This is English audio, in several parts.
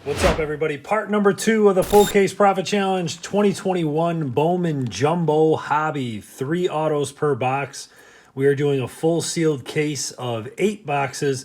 What's up, everybody? Part number 2 of the Full Case Profit Challenge 2021 Bowman Jumbo Hobby. 3 autos per box. We are doing a full sealed case of 8 boxes.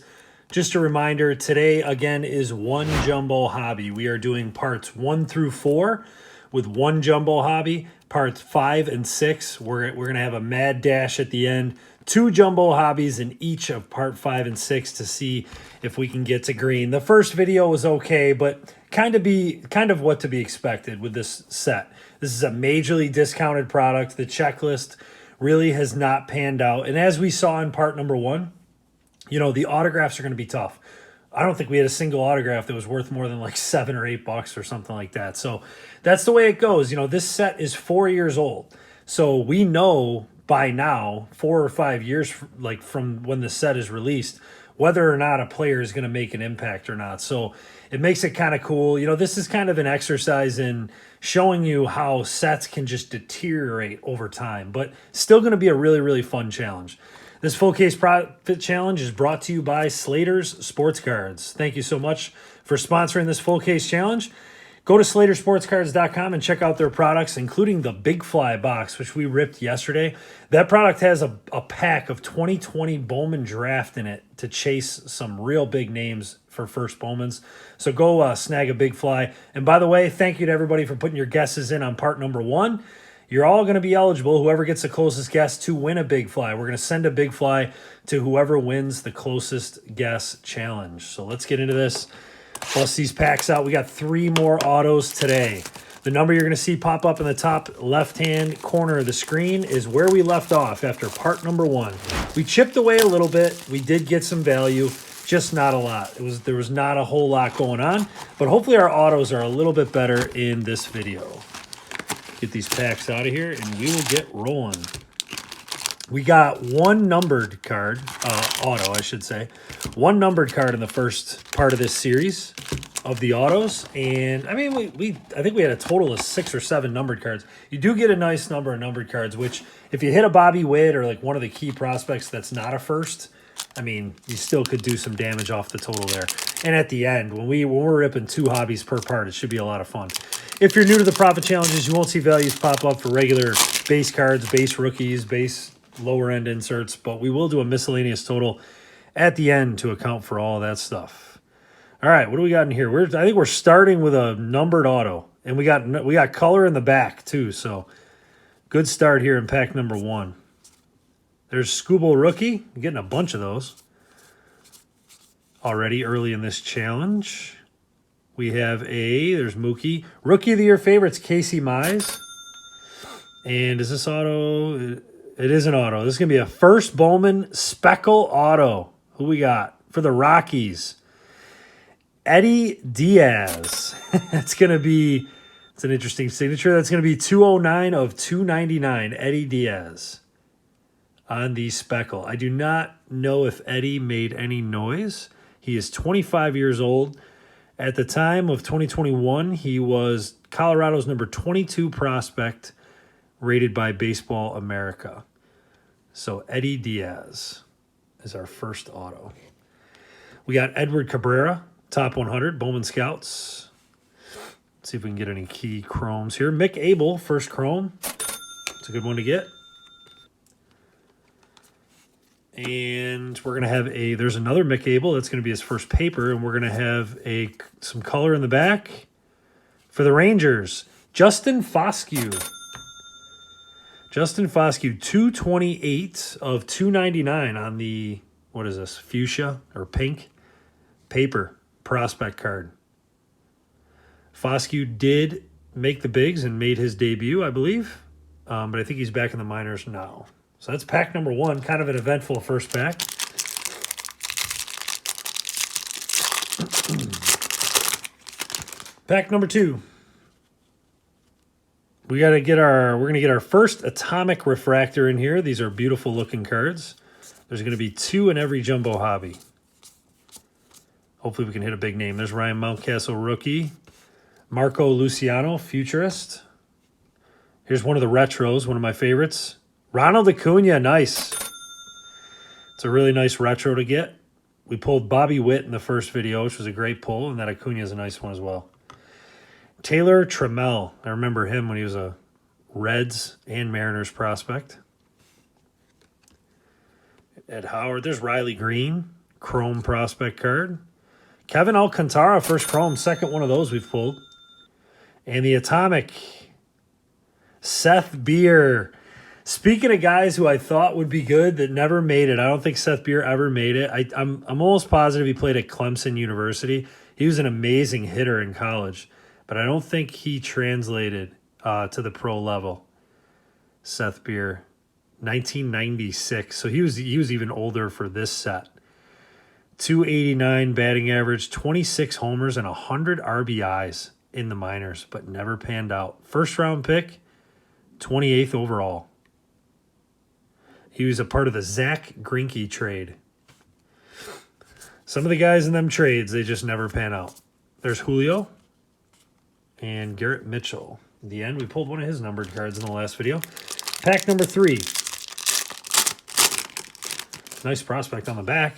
Just a reminder, today again is one Jumbo Hobby. We are doing parts 1 through 4 with one Jumbo Hobby. Parts 5 and 6, we're going to have a mad dash at the end. 2 Jumbo Hobbies in each of part 5 and 6 to see if we can get to green. The first video was okay, but kind of what to be expected with this set. This is a majorly discounted product. The checklist really has not panned out. And as we saw in part number 1, you know, the autographs are going to be tough. I don't think we had a single autograph that was worth more than like $7 or $8 or something like that. So that's the way it goes. You know, this set is 4 years old. So we know by now, 4 or 5 years like from when the set is released, whether or not a player is going to make an impact or not. So it makes it kind of cool. You know, this is kind of an exercise in showing you how sets can just deteriorate over time, but still going to be a really, really fun challenge. This Full Case Profit Challenge is brought to you by Slater's Sports Cards. Thank you so much for sponsoring this Full Case Challenge. Go to SlaterSportsCards.com and check out their products, including the Big Fly box, which we ripped yesterday. That product has a pack of 2020 Bowman Draft in it to chase some real big names for first Bowmans. So go snag a Big Fly. And by the way, thank you to everybody for putting your guesses in on part number 1. You're all going to be eligible, whoever gets the closest guess, to win a Big Fly. We're going to send a Big Fly to whoever wins the closest guess challenge. So let's get into this. Bust these packs out. We got 3 more autos today. The number you're going to see pop up in the top left-hand corner of the screen is where we left off after part number 1. We chipped away a little bit. We did get some value, just not a lot. There was not a whole lot going on, but hopefully our autos are a little bit better in this video. Get these packs out of here, and we will get rolling. We got one numbered card, auto, I should say. One numbered card in the first part of this series of the autos. And, I mean, I think we had a total of 6 or 7 numbered cards. You do get a nice number of numbered cards, which if you hit a Bobby Witt or, like, one of the key prospects that's not a first, I mean, you still could do some damage off the total there. And at the end, when we're ripping 2 hobbies per part, it should be a lot of fun. If you're new to the profit challenges, you won't see values pop up for regular base cards, base rookies, base lower end inserts, but we will do a miscellaneous total at the end to account for all that stuff. All right, what do we got in here? I think we're starting with a numbered auto, and we got color in the back too. So good start here in pack number 1. There's Scooble Rookie. I'm getting a bunch of those already early in this challenge. We have there's Mookie. Rookie of the Year favorites, Casey Mize. And is this auto? It is an auto. This is going to be a first Bowman Speckle auto. Who we got? For the Rockies, Eddie Diaz. It's an interesting signature. That's going to be 209 of 299, Eddie Diaz on the Speckle. I do not know if Eddie made any noise. He is 25 years old. At the time of 2021, he was Colorado's number 22 prospect rated by Baseball America. So Eddie Diaz is our first auto. We got Edward Cabrera, top 100, Bowman Scouts. Let's see if we can get any key chromes here. Mick Abel, first chrome. It's a good one to get. And we're going to have there's another Mick Abel. That's going to be his first paper, and we're going to have some color in the back. For the Rangers, Justin Foscue. Justin Foscue, 228 of 299 on the, what is this, fuchsia or pink paper prospect card. Foscue did make the bigs and made his debut, I believe, but I think he's back in the minors now. So that's pack number 1, kind of an eventful first pack. Pack number 2. We're going to get our first atomic refractor in here. These are beautiful looking cards. There's going to be 2 in every Jumbo Hobby. Hopefully we can hit a big name. There's Ryan Mountcastle, rookie. Marco Luciano, futurist. Here's one of the retros, one of my favorites. Ronald Acuna, nice. It's a really nice retro to get. We pulled Bobby Witt in the first video, which was a great pull, and that Acuna is a nice one as well. Taylor Trammell. I remember him when he was a Reds and Mariners prospect. Ed Howard. There's Riley Green, Chrome prospect card. Kevin Alcantara, first Chrome, second one of those we've pulled. And the Atomic, Seth Beer. Speaking of guys who I thought would be good that never made it, I don't think Seth Beer ever made it. I'm almost positive he played at Clemson University. He was an amazing hitter in college, but I don't think he translated to the pro level. Seth Beer, 1996. So he was even older for this set. 289 batting average, 26 homers, and 100 RBIs in the minors, but never panned out. First round pick, 28th overall. He was a part of the Zach Greinke trade. Some of the guys in them trades, they just never pan out. There's Julio and Garrett Mitchell. In the end, we pulled one of his numbered cards in the last video. Pack number 3. Nice prospect on the back.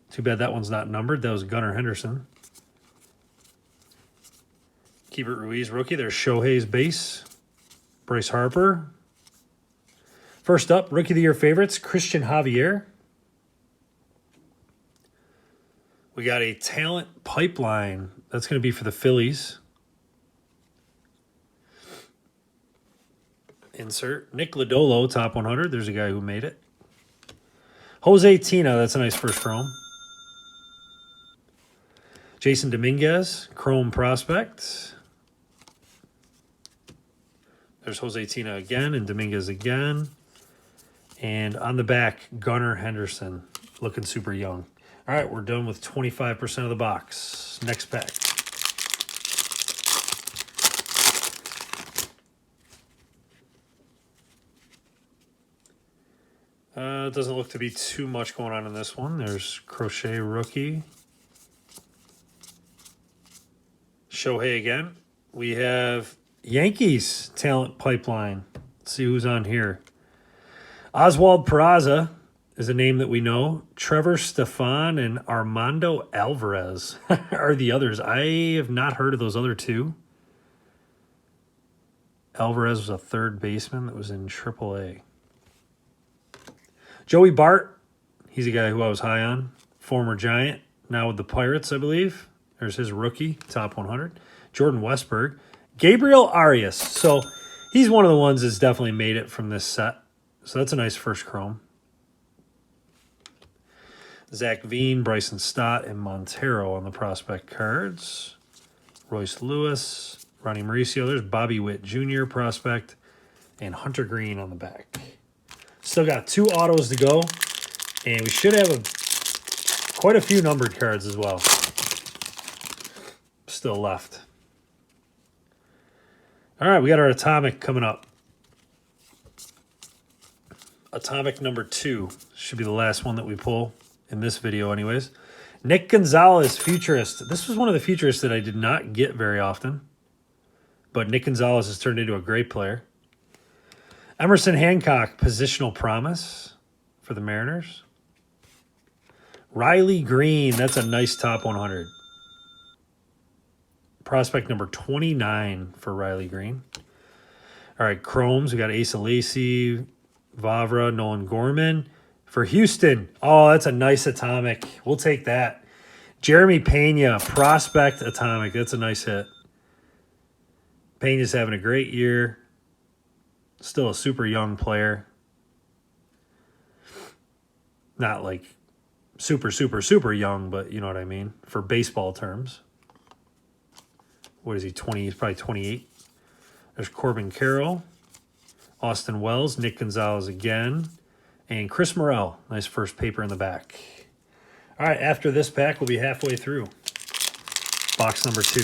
Too bad that one's not numbered. That was Gunnar Henderson. Keibert Ruiz, rookie. There's Shohei's base. Bryce Harper. First up, Rookie of the Year favorites, Christian Javier. We got a talent pipeline. That's going to be for the Phillies. Insert. Nick Lodolo, top 100. There's a guy who made it. Jose Tina, that's a nice first Chrome. Jason Dominguez, Chrome prospect. There's Jose Tina again and Dominguez again. And on the back, Gunnar Henderson, looking super young. All right, we're done with 25% of the box. Next pack. It doesn't look to be too much going on in this one. There's Crochet rookie. Shohei again. We have Yankees talent pipeline. Let's see who's on here. Oswald Peraza is a name that we know. Trevor Stefan and Armando Alvarez are the others. I have not heard of those other two. Alvarez was a third baseman that was in AAA. Joey Bart, he's a guy who I was high on. Former Giant, now with the Pirates, I believe. There's his rookie, top 100. Jordan Westberg. Gabriel Arias. So he's one of the ones that's definitely made it from this set. So that's a nice first Chrome. Zach Veen, Bryson Stott, and Montero on the prospect cards. Royce Lewis, Ronnie Mauricio. There's Bobby Witt Jr. prospect. And Hunter Green on the back. Still got 2 autos to go. And we should have quite a few numbered cards as well. Still left. All right, we got our Atomic coming up. Atomic number 2 should be the last one that we pull in this video anyways. Nick Gonzalez, Futurist. This was one of the Futurists that I did not get very often. But Nick Gonzalez has turned into a great player. Emerson Hancock, Positional Promise for the Mariners. Riley Green, that's a nice top 100. Prospect number 29 for Riley Green. All right, Chromes, we got Asa Lacy, Vavra, Nolan Gorman. For Houston, oh, that's a nice Atomic. We'll take that. Jeremy Pena, Prospect Atomic. That's a nice hit. Pena's having a great year. Still a super young player. Not like super, super, super young, but you know what I mean, for baseball terms. What is he, 20? He's probably 28. There's Corbin Carroll, Austin Wells, Nick Gonzalez again, and Chris Morel. Nice first paper in the back. All right, after this pack, we'll be halfway through. Box number 2.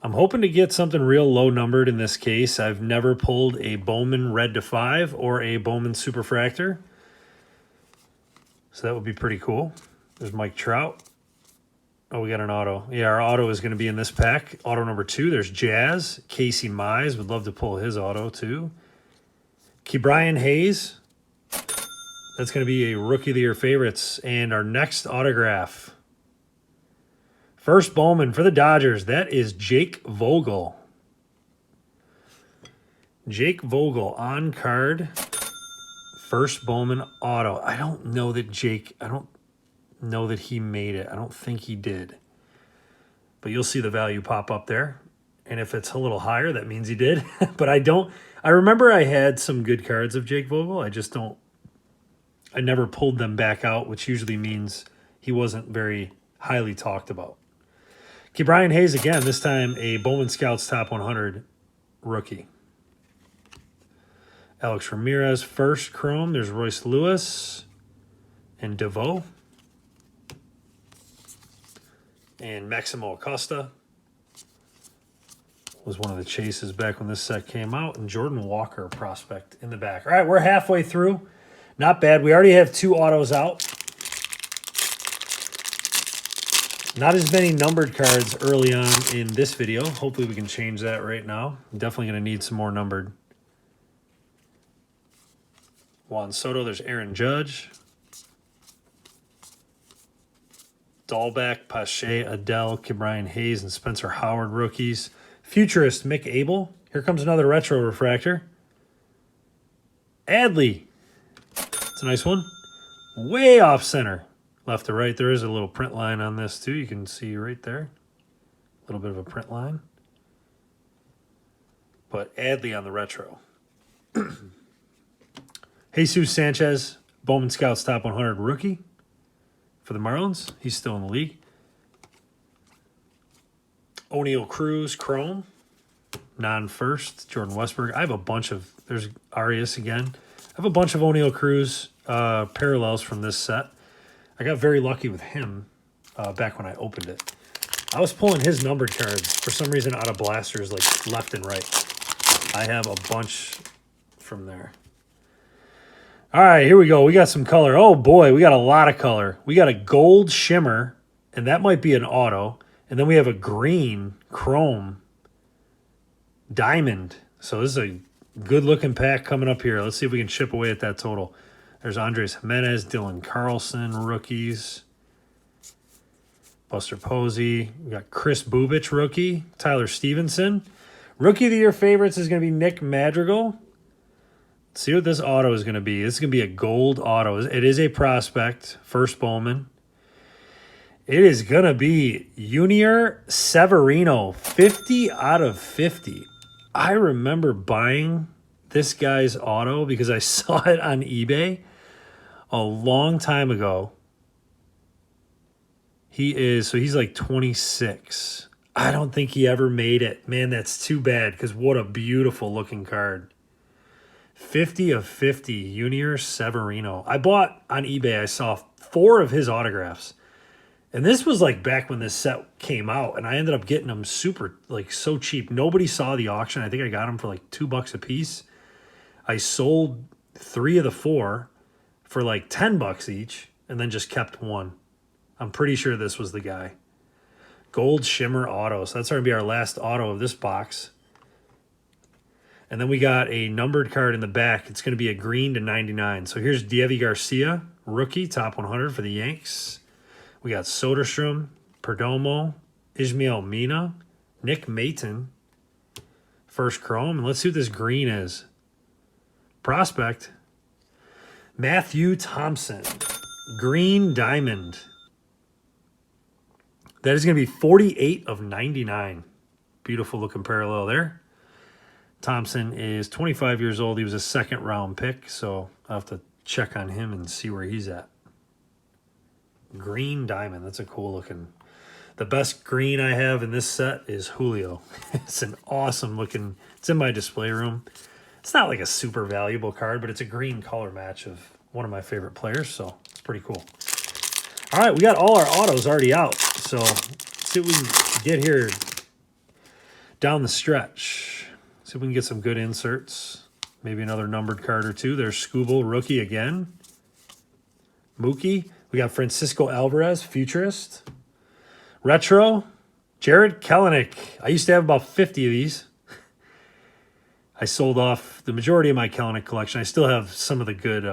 I'm hoping to get something real low numbered in this case. I've never pulled a Bowman Red to 5 or a Bowman Superfractor. So that would be pretty cool. There's Mike Trout. Oh, we got an auto. Yeah, our auto is going to be in this pack. Auto number 2. There's Jazz. Casey Mize. Would love to pull his auto too. Brian Hayes. That's going to be a Rookie of the Year favorites. And our next autograph. First Bowman for the Dodgers. That is Jake Vogel. Jake Vogel on card. First Bowman auto. I don't know that he made it. I don't think he did. But you'll see the value pop up there. And if it's a little higher, that means he did. But I remember I had some good cards of Jake Vogel. I never pulled them back out, which usually means he wasn't very highly talked about. Brian Hayes again, this time a Bowman Scouts Top 100 rookie. Alex Ramirez, first chrome. There's Royce Lewis and DeVoe. And Maximo Acosta was one of the chases back when this set came out. And Jordan Walker, prospect in the back. All right, we're halfway through. Not bad. We already have 2 autos out. Not as many numbered cards early on in this video. Hopefully we can change that right now. I'm definitely going to need some more numbered. Juan Soto, there's Aaron Judge. Dahlbeck, Pache, Adele, Brian Hayes, and Spencer Howard rookies. Futurist, Mick Abel. Here comes another retro refractor. Adley. It's a nice one. Way off center. Left to right, there is a little print line on this too. You can see right there. A little bit of a print line. But Adley on the retro. Jesus Sanchez, Bowman Scouts Top 100 rookie for the Marlins. He's still in the league. O'Neal Cruz, chrome. Non-first, Jordan Westberg. I have a bunch of, there's Arias again. I have a bunch of O'Neal Cruz parallels from this set. I got very lucky with him back when I opened it. I was pulling his numbered cards for some reason out of blasters like left and right. I have a bunch from there. All right, here we go. We got some color. Oh, boy, we got a lot of color. We got a gold shimmer, and that might be an auto. And then we have a green chrome diamond. So this is a good-looking pack coming up here. Let's see if we can chip away at that total. There's Andres Jimenez, Dylan Carlson, rookies. Buster Posey. We got Chris Bubich, rookie. Tyler Stevenson. Rookie of the Year favorites is going to be Nick Madrigal. Let's see what this auto is going to be. This is going to be a gold auto. It is a prospect. First Bowman. It is going to be Junior Severino. 50 out of 50. I remember buying this guy's auto because I saw it on eBay a long time ago. He's like 26. I don't think he ever made it. Man, that's too bad because what a beautiful looking card. 50 of 50, Junior Severino. I bought on eBay, I saw 4 of his autographs. And this was like back when this set came out, and I ended up getting them super, like so cheap. Nobody saw the auction. I think I got them for like $2 a piece. I sold 3 of the 4 for like $10 each, and then just kept 1. I'm pretty sure this was the guy. Gold Shimmer Auto. So that's going to be our last auto of this box. And then we got a numbered card in the back. It's going to be a green to 99. So here's Diego Garcia, rookie, top 100 for the Yanks. We got Soderstrom, Perdomo, Ismael Mina, Nick Maton, first chrome. And let's see what this green is. Prospect, Matthew Thompson, green diamond. That is going to be 48 of 99. Beautiful looking parallel there. Thompson is 25 years old. He was a second round pick, so I'll have to check on him and see where he's at. Green diamond. That's a cool looking. The best green I have in this set is Julio. It's an awesome looking. It's in my display room. It's not like a super valuable card, but it's a green color match of one of my favorite players, so it's pretty cool. All right, we got all our autos already out, so let's see what we can get here down the stretch. See if we can get some good inserts. Maybe another numbered card or two. There's Scooble, rookie again. Mookie. We got Francisco Alvarez, futurist. Retro, Jared Kelenic. I used to have about 50 of these. I sold off the majority of my Kellenic collection. I still have some of the good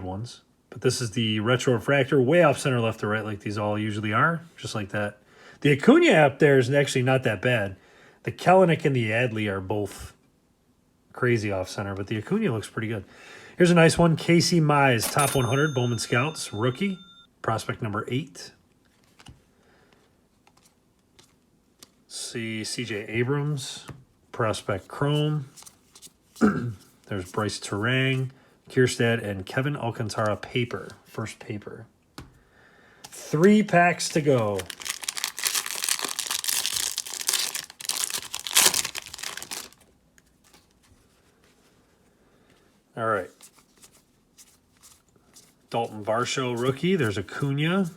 ones. But this is the retro refractor, way off center left to right like these all usually are, just like that. The Acuna up there is actually not that bad. The Kellenic and the Adley are both crazy off center, but the Acuna looks pretty good. Here's a nice one. Casey Mize, top 100, Bowman Scouts, rookie, prospect number 8. See CJ Abrams, prospect chrome. There's Bryce Terang, Kierstad, and Kevin Alcantara paper, first paper. 3 packs to go. All right. Dalton Varsho, rookie. There's Acuna.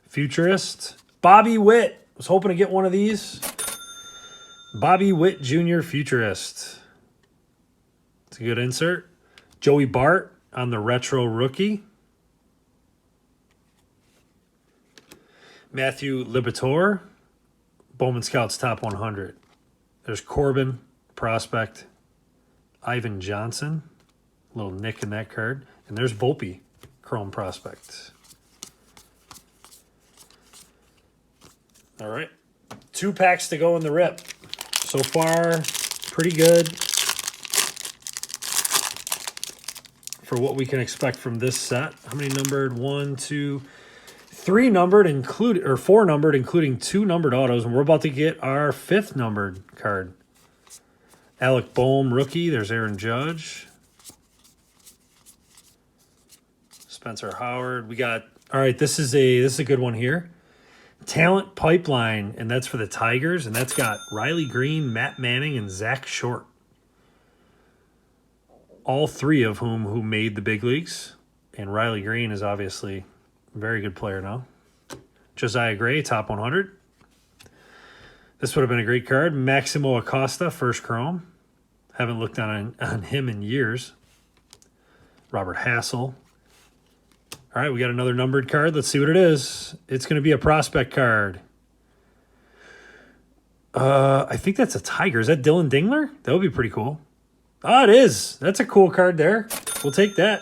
Futurist. Bobby Witt. Was hoping to get one of these. Bobby Witt Jr. Futurist. It's a good insert. Joey Bart on the retro rookie. Matthew Liberatore. Bowman Scouts top 100. There's Corbin, prospect. Ivan Johnson. Little nick in that card. And there's Volpe, chrome prospect. All right. 2 packs to go in the rip. So far, pretty good for what we can expect from this set. How many numbered? 1, 2, 3 numbered, or 4 numbered, including 2 numbered autos. And we're about to get our 5th numbered card. Alec Boehm, rookie. There's Aaron Judge. Spencer Howard. We got, all right, this is a good one here. Talent Pipeline, and that's for the Tigers, and that's got Riley Green, Matt Manning, and Zach Short. All 3 of who made the big leagues. And Riley Green is obviously a very good player now. Josiah Gray, top 100. This would have been a great card. Maximo Acosta, first chrome. Haven't looked on him in years. Robert Hassel. All right, we got another numbered card. Let's see what it is. It's going to be a prospect card. I think that's a Tiger. Is that Dylan Dingler? That would be pretty cool. Oh, it is. That's a cool card there. We'll take that.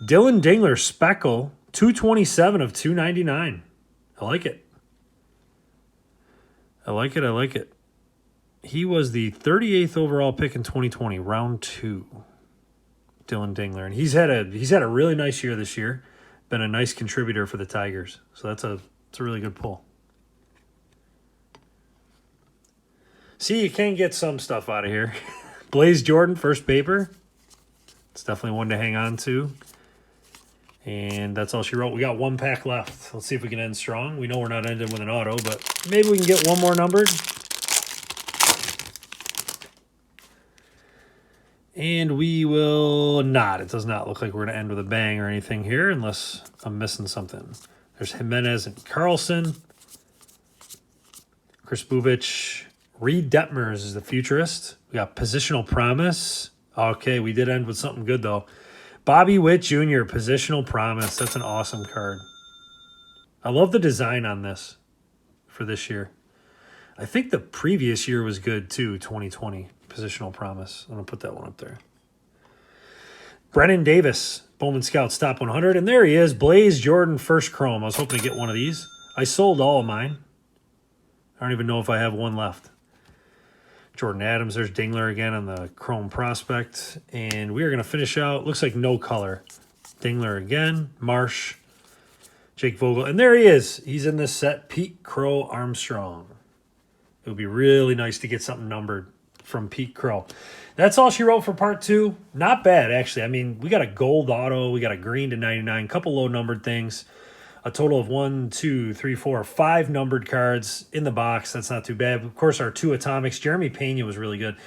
Dylan Dingler, Speckle, 227 of 299. I like it. I like it. He was the 38th overall pick in 2020, round 2. Dylan Dingler. And he's had a really nice year this year. Been a nice contributor for the Tigers. So it's a really good pull. See, you can get some stuff out of here. Blaze Jordan, first paper. It's definitely one to hang on to. And that's all she wrote. We got 1 pack left. Let's see if we can end strong. We know we're not ending with an auto, but maybe we can get 1 more numbered. And we will not. It does not look like we're going to end with a bang or anything here unless I'm missing something. There's Jimenez and Carlson. Chris Bubich. Reed Detmers is the futurist. We got Positional Promise. Okay, we did end with something good, though. Bobby Witt Jr., Positional Promise. That's an awesome card. I love the design on this for this year. I think the previous year was good, too, 2020. Positional Promise. I'm going to put that one up there. Brennan Davis, Bowman Scouts top 100. And there he is, Blaze Jordan, first chrome. I was hoping to get one of these. I sold all of mine. I don't even know if I have one left. Jordan Adams, there's Dingler again on the chrome prospect. And we are going to finish out, looks like no color. Dingler again, Marsh, Jake Vogel. And there he is. He's in this set, Pete Crow Armstrong. It would be really nice to get something numbered from Pete Crow. That's all she wrote for part 2. Not bad, actually. I mean, we got a gold auto. We got a green to 99. Couple low-numbered things. A total of 1, 2, 3, 4, 5 numbered cards in the box. That's not too bad. Of course, our 2 atomics. Jeremy Pena was really good.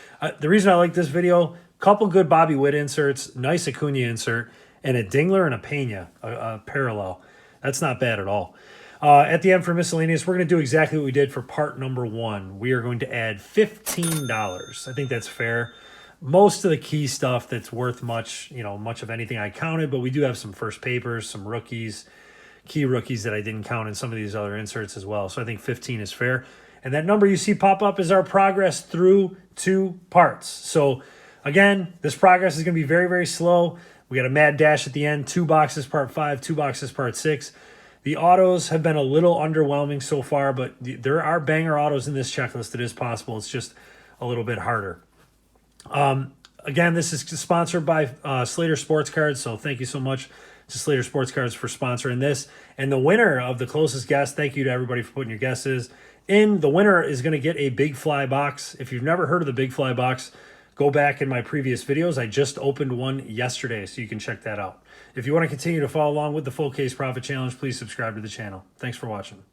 The reason I like this video, couple good Bobby Witt inserts, nice Acuna insert, and a Dingler and a Pena, a parallel. That's not bad at all. At the end for miscellaneous, we're going to do exactly what we did for part number 1. We are going to add $15. I think that's fair. Most of the key stuff that's worth much of anything I counted, but we do have some first papers, some rookies, key rookies that I didn't count in some of these other inserts as well. So I think 15 is fair. And that number you see pop up is our progress through 2 parts. So again, this progress is going to be very, very slow. We got a mad dash at the end, 2 boxes part 5, 2 boxes part 6. The autos have been a little underwhelming so far, but there are banger autos in this checklist. It is possible. It's just a little bit harder. Again, this is sponsored by Slater Sports Cards, so thank you so much to Slater Sports Cards for sponsoring this. And the winner of the closest guess, thank you to everybody for putting your guesses in. The winner is going to get a Big Fly box. If you've never heard of the Big Fly box, go back in my previous videos. I just opened one yesterday, so you can check that out. If you want to continue to follow along with the Full Case Profit Challenge, please subscribe to the channel. Thanks for watching.